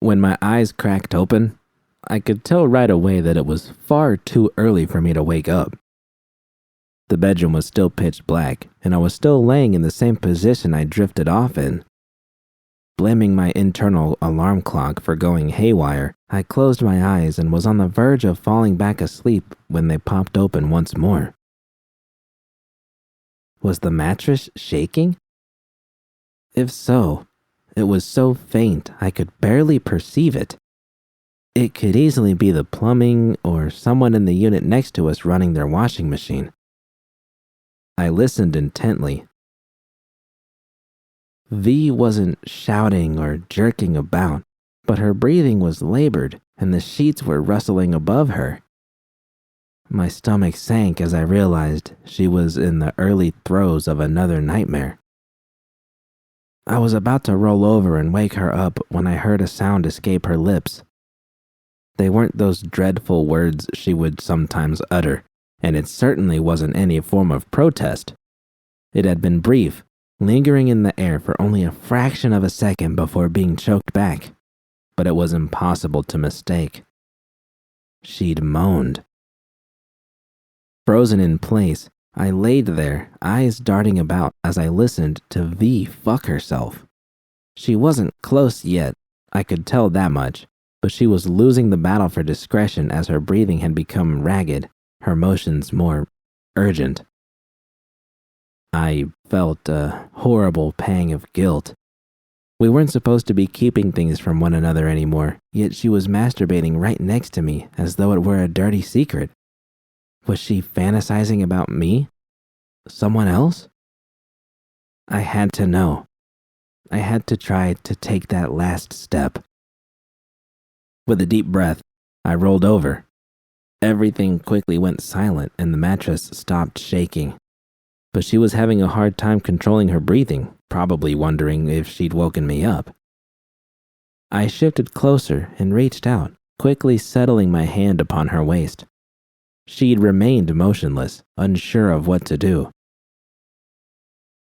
When my eyes cracked open, I could tell right away that it was far too early for me to wake up. The bedroom was still pitch black, and I was still laying in the same position I drifted off in. Blaming my internal alarm clock for going haywire, I closed my eyes and was on the verge of falling back asleep when they popped open once more. Was the mattress shaking? If so, it was so faint I could barely perceive it. It could easily be the plumbing or someone in the unit next to us running their washing machine. I listened intently. V wasn't shouting or jerking about, but her breathing was labored and the sheets were rustling above her. My stomach sank as I realized she was in the early throes of another nightmare. I was about to roll over and wake her up when I heard a sound escape her lips. They weren't those dreadful words she would sometimes utter, and it certainly wasn't any form of protest. It had been brief, lingering in the air for only a fraction of a second before being choked back, but it was impossible to mistake. She'd moaned. Frozen in place, I laid there, eyes darting about as I listened to V fuck herself. She wasn't close yet, I could tell that much, but she was losing the battle for discretion as her breathing had become ragged, her motions more urgent. I felt a horrible pang of guilt. We weren't supposed to be keeping things from one another anymore, yet she was masturbating right next to me as though it were a dirty secret. Was she fantasizing about me? Someone else? I had to know. I had to try to take that last step. With a deep breath, I rolled over. Everything quickly went silent and the mattress stopped shaking. But she was having a hard time controlling her breathing, probably wondering if she'd woken me up. I shifted closer and reached out, quickly settling my hand upon her waist. She'd remained motionless, unsure of what to do.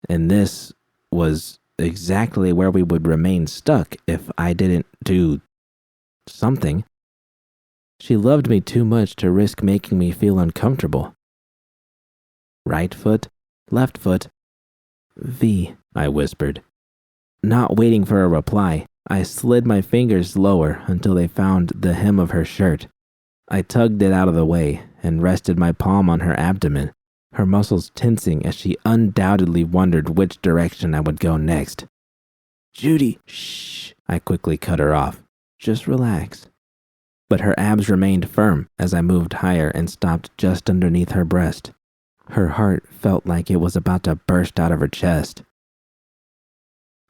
And this was exactly where we would remain stuck if I didn't do something. She loved me too much to risk making me feel uncomfortable. Right foot, left foot. V, I whispered. Not waiting for a reply, I slid my fingers lower until they found the hem of her shirt. I tugged it out of the way and rested my palm on her abdomen, her muscles tensing as she undoubtedly wondered which direction I would go next. Judy, shh, I quickly cut her off. Just relax. But her abs remained firm as I moved higher and stopped just underneath her breast. Her heart felt like it was about to burst out of her chest.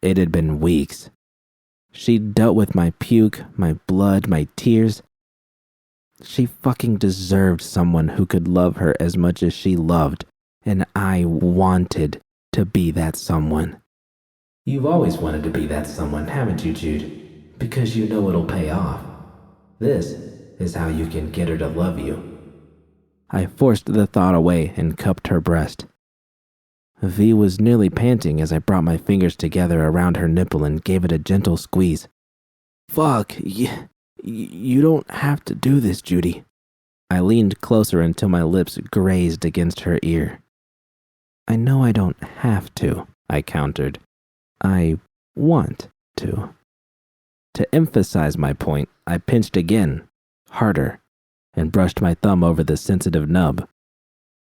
It had been weeks. She'd dealt with my puke, my blood, my tears. She fucking deserved someone who could love her as much as she loved, and I wanted to be that someone. You've always wanted to be that someone, haven't you, Jude? Because you know it'll pay off. This is how you can get her to love you. I forced the thought away and cupped her breast. V was nearly panting as I brought my fingers together around her nipple and gave it a gentle squeeze. Fuck, you don't have to do this, Judy. I leaned closer until my lips grazed against her ear. I know I don't have to, I countered. I want to. To emphasize my point, I pinched again, harder, and brushed my thumb over the sensitive nub.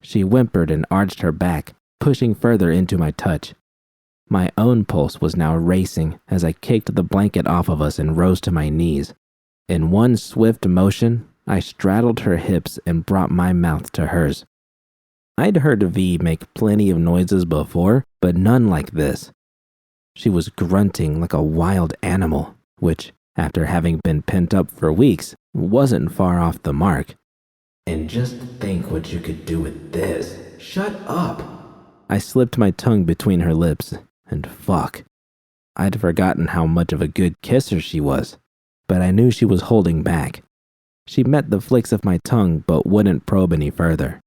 She whimpered and arched her back, pushing further into my touch. My own pulse was now racing as I kicked the blanket off of us and rose to my knees. In one swift motion, I straddled her hips and brought my mouth to hers. I'd heard V make plenty of noises before, but none like this. She was grunting like a wild animal, which, after having been pent up for weeks, wasn't far off the mark. And just think what you could do with this. Shut up! I slipped my tongue between her lips, and fuck. I'd forgotten how much of a good kisser she was, but I knew she was holding back. She met the flicks of my tongue but wouldn't probe any further.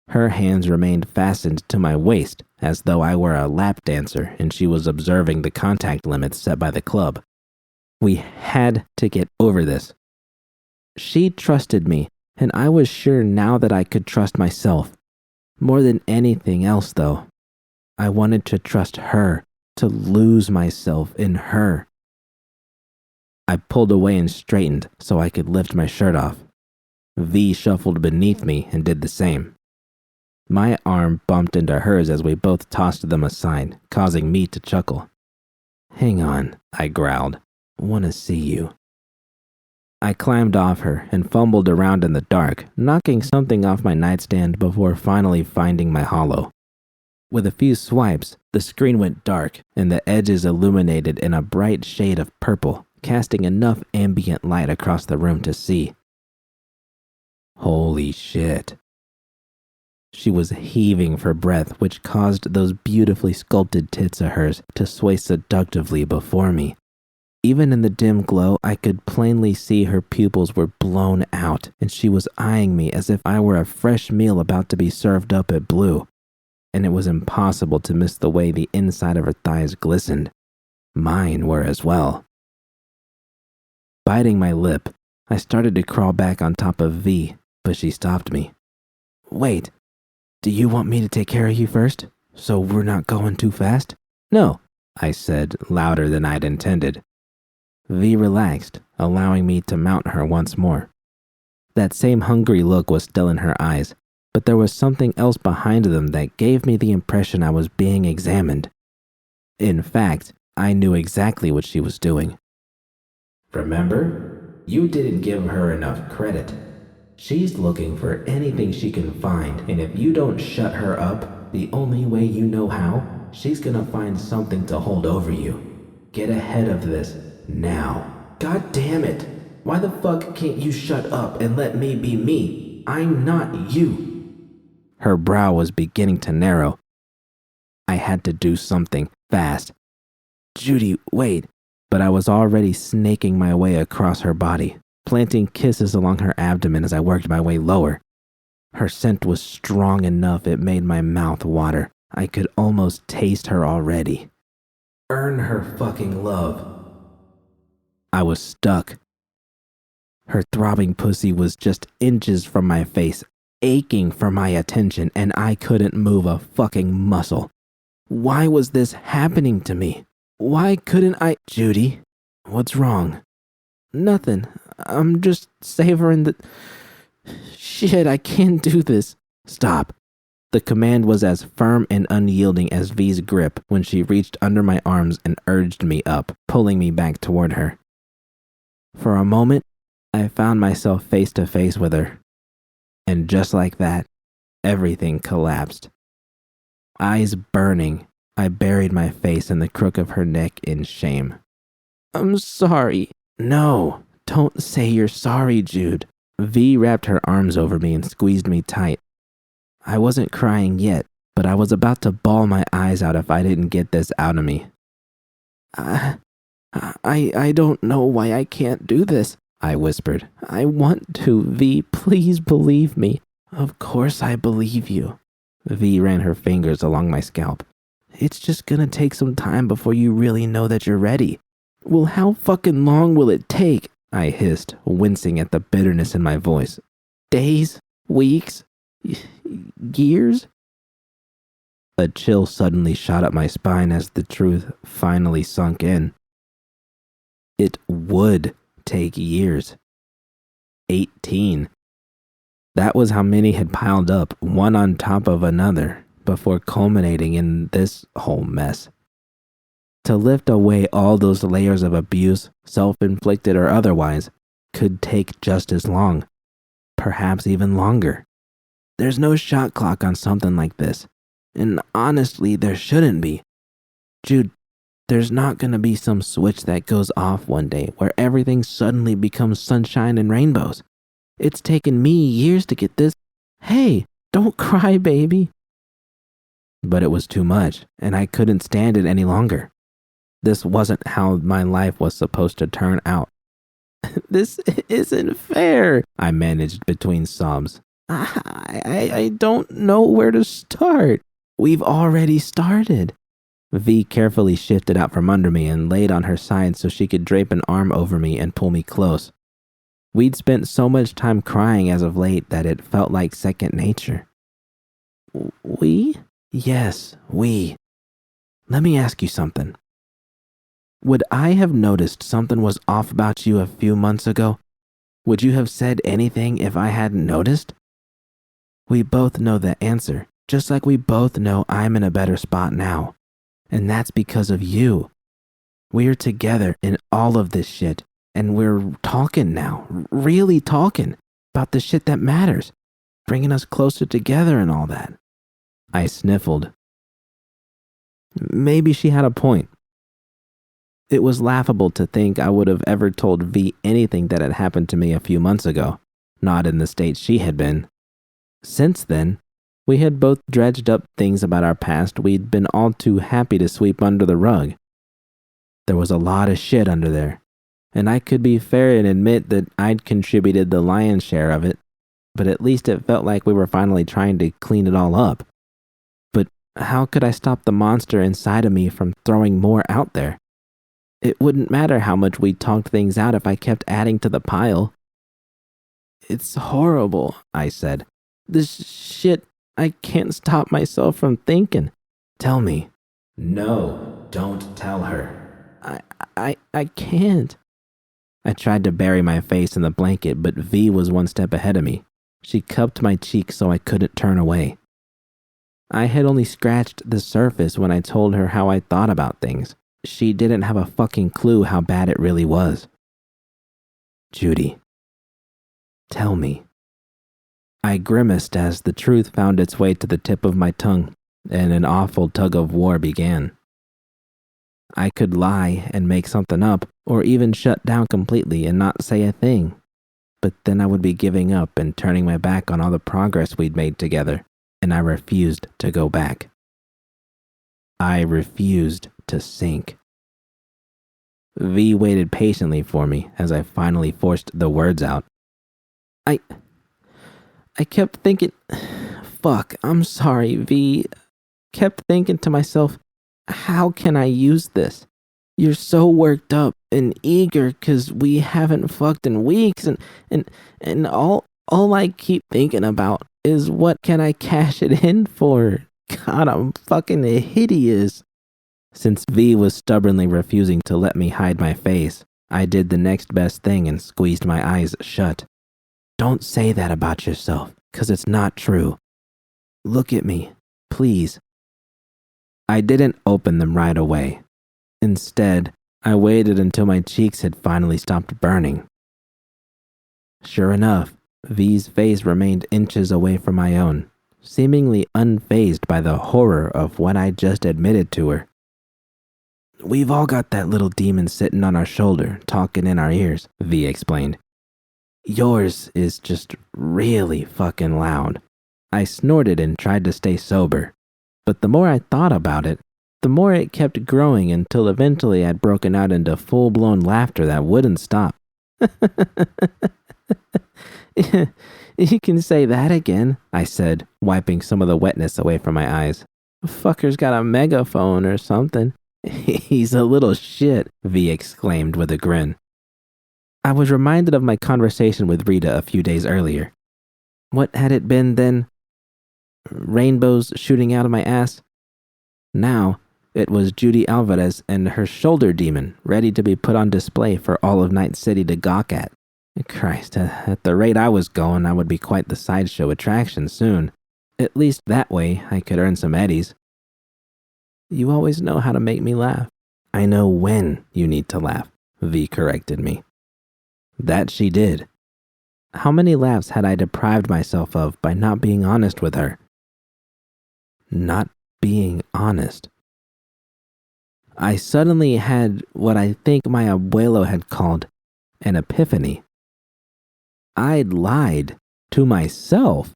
Her hands remained fastened to my waist as though I were a lap dancer and she was observing the contact limits set by the club. We had to get over this. She trusted me, and I was sure now that I could trust myself. More than anything else, though, I wanted to trust her, to lose myself in her. I pulled away and straightened so I could lift my shirt off. V shuffled beneath me and did the same. My arm bumped into hers as we both tossed them aside, causing me to chuckle. "Hang on," I growled. "Want to see you." I climbed off her and fumbled around in the dark, knocking something off my nightstand before finally finding my hollow. With a few swipes, the screen went dark and the edges illuminated in a bright shade of purple, casting enough ambient light across the room to see. Holy shit. She was heaving for breath, which caused those beautifully sculpted tits of hers to sway seductively before me. Even in the dim glow, I could plainly see her pupils were blown out, and she was eyeing me as if I were a fresh meal about to be served up at Blue. And it was impossible to miss the way the inside of her thighs glistened. Mine were as well. Biting my lip, I started to crawl back on top of V, but she stopped me. "Wait, do you want me to take care of you first, so we're not going too fast?" "No," I said, louder than I'd intended. V relaxed, allowing me to mount her once more. That same hungry look was still in her eyes, but there was something else behind them that gave me the impression I was being examined. In fact, I knew exactly what she was doing. "Remember? You didn't give her enough credit. She's looking for anything she can find, and if you don't shut her up the only way you know how, she's gonna find something to hold over you. Get ahead of this, now." "God damn it! Why the fuck can't you shut up and let me be me? I'm not you." Her brow was beginning to narrow. I had to do something, fast. "Judy, wait." But I was already snaking my way across her body, planting kisses along her abdomen as I worked my way lower. Her scent was strong enough it made my mouth water. I could almost taste her already. Earn her fucking love. I was stuck. Her throbbing pussy was just inches from my face, aching for my attention, and I couldn't move a fucking muscle. Why was this happening to me? Why couldn't I? "Judy, what's wrong?" "Nothing. I'm just savoring the..." "Shit, I can't do this." "Stop." The command was as firm and unyielding as V's grip when she reached under my arms and urged me up, pulling me back toward her. For a moment, I found myself face to face with her. And just like that, everything collapsed. Eyes burning, I buried my face in the crook of her neck in shame. "I'm sorry." "No, don't say you're sorry, Jude." V wrapped her arms over me and squeezed me tight. I wasn't crying yet, but I was about to bawl my eyes out if I didn't get this out of me. I don't know why I can't do this," I whispered. "I want to, V. Please believe me." "Of course I believe you." V ran her fingers along my scalp. "It's just gonna take some time before you really know that you're ready." "Well, how fucking long will it take?" I hissed, wincing at the bitterness in my voice. "Days? Weeks? Years?" A chill suddenly shot up my spine as the truth finally sunk in. It would take years. 18. That was how many had piled up, one on top of another, before culminating in this whole mess. To lift away all those layers of abuse, self-inflicted or otherwise, could take just as long, perhaps even longer. There's no shot clock on something like this, and honestly, there shouldn't be. Jude, there's not going to be some switch that goes off one day where everything suddenly becomes sunshine and rainbows. It's taken me years to get this. Hey, don't cry, baby. But it was too much, and I couldn't stand it any longer. This wasn't how my life was supposed to turn out. "This isn't fair," I managed between sobs. I don't know where to start." "We've already started." V carefully shifted out from under me and laid on her side so she could drape an arm over me and pull me close. We'd spent so much time crying as of late that it felt like second nature. We? Yes, we. Let me ask you something. Would I have noticed something was off about you a few months ago? Would you have said anything if I hadn't noticed? We both know the answer, just like we both know I'm in a better spot now. And that's because of you. We're together in all of this shit, and we're talking now, really talking about the shit that matters, bringing us closer together and all that. I sniffled. Maybe she had a point. It was laughable to think I would have ever told V anything that had happened to me a few months ago, not in the state she had been. Since then, we had both dredged up things about our past we'd been all too happy to sweep under the rug. There was a lot of shit under there, and I could be fair and admit that I'd contributed the lion's share of it, but at least it felt like we were finally trying to clean it all up. But how could I stop the monster inside of me from throwing more out there? It wouldn't matter how much we talked things out if I kept adding to the pile. It's horrible, I said. This shit, I can't stop myself from thinking. Tell me. No, don't tell her. I can't. I tried to bury my face in the blanket, but V was one step ahead of me. She cupped my cheek so I couldn't turn away. I had only scratched the surface when I told her how I thought about things. She didn't have a fucking clue how bad it really was. Judy, tell me. I grimaced as the truth found its way to the tip of my tongue, and an awful tug of war began. I could lie and make something up, or even shut down completely and not say a thing. But then I would be giving up and turning my back on all the progress we'd made together, and I refused to go back. I refused to sink. V waited patiently for me as I finally forced the words out. I kept thinking, fuck, I'm sorry, V. Kept thinking to myself, how can I use this? You're so worked up and eager because we haven't fucked in weeks, and all I keep thinking about is what can I cash it in for? God, I'm fucking hideous. Since V was stubbornly refusing to let me hide my face, I did the next best thing and squeezed my eyes shut. Don't say that about yourself, because it's not true. Look at me, please. I didn't open them right away. Instead, I waited until my cheeks had finally stopped burning. Sure enough, V's face remained inches away from my own, seemingly unfazed by the horror of what I just admitted to her. We've all got that little demon sitting on our shoulder, talking in our ears, V explained. Yours is just really fucking loud. I snorted and tried to stay sober, but the more I thought about it, the more it kept growing until eventually I'd broken out into full-blown laughter that wouldn't stop. You can say that again, I said, wiping some of the wetness away from my eyes. Fucker's got a megaphone or something. He's a little shit, V exclaimed with a grin. I was reminded of my conversation with Rita a few days earlier. What had it been then? Rainbows shooting out of my ass? Now, it was Judy Álvarez and her shoulder demon ready to be put on display for all of Night City to gawk at. Christ, at the rate I was going, I would be quite the sideshow attraction soon. At least that way I could earn some eddies. You always know how to make me laugh. I know when you need to laugh, V corrected me. That she did. How many laughs had I deprived myself of by not being honest with her? Not being honest. I suddenly had what I think my abuelo had called an epiphany. I'd lied to myself,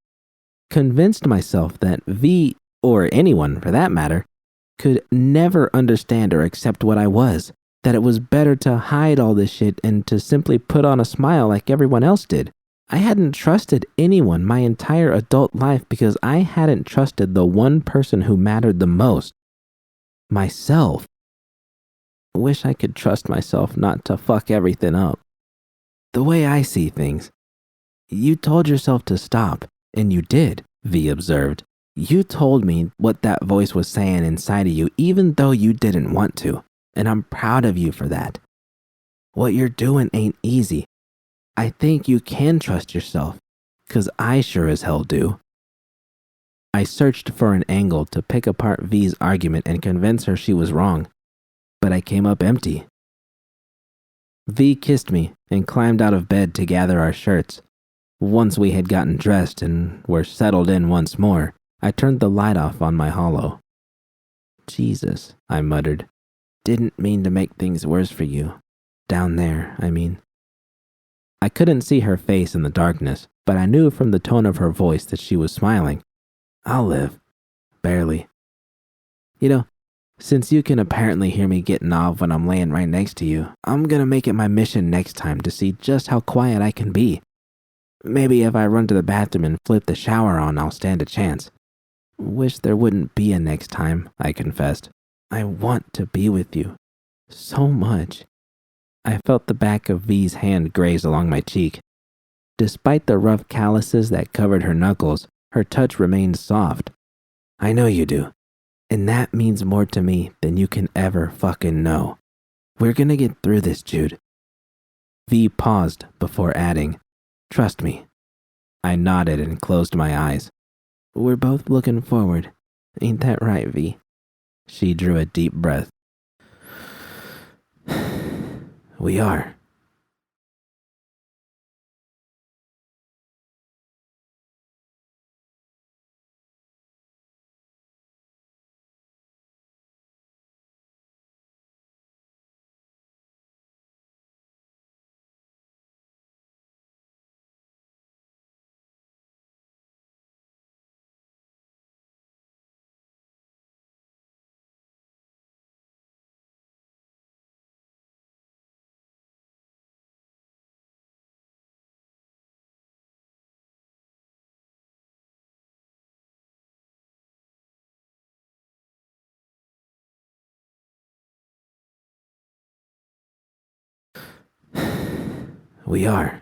convinced myself that V, or anyone for that matter, could never understand or accept what I was, that it was better to hide all this shit and to simply put on a smile like everyone else did. I hadn't trusted anyone my entire adult life because I hadn't trusted the one person who mattered the most. myself. Wish I could trust myself not to fuck everything up. The way I see things, you told yourself to stop, and you did, V observed. You told me what that voice was saying inside of you, even though you didn't want to, and I'm proud of you for that. What you're doing ain't easy. I think you can trust yourself, 'cause I sure as hell do. I searched for an angle to pick apart V's argument and convince her she was wrong, but I came up empty. V kissed me and climbed out of bed to gather our shirts. Once we had gotten dressed and were settled in once more, I turned the light off on my holo. Jesus, I muttered. Didn't mean to make things worse for you. Down there, I mean. I couldn't see her face in the darkness, but I knew from the tone of her voice that she was smiling. I'll live. Barely. You know, since you can apparently hear me getting off when I'm laying right next to you, I'm gonna make it my mission next time to see just how quiet I can be. Maybe if I run to the bathroom and flip the shower on, I'll stand a chance. Wish there wouldn't be a next time, I confessed. I want to be with you. So much. I felt the back of V's hand graze along my cheek. Despite the rough calluses that covered her knuckles, her touch remained soft. I know you do. And that means more to me than you can ever fucking know. We're gonna get through this, Jude. V paused before adding, trust me. I nodded and closed my eyes. We're both looking forward. Ain't that right, V? She drew a deep breath. We are. We are.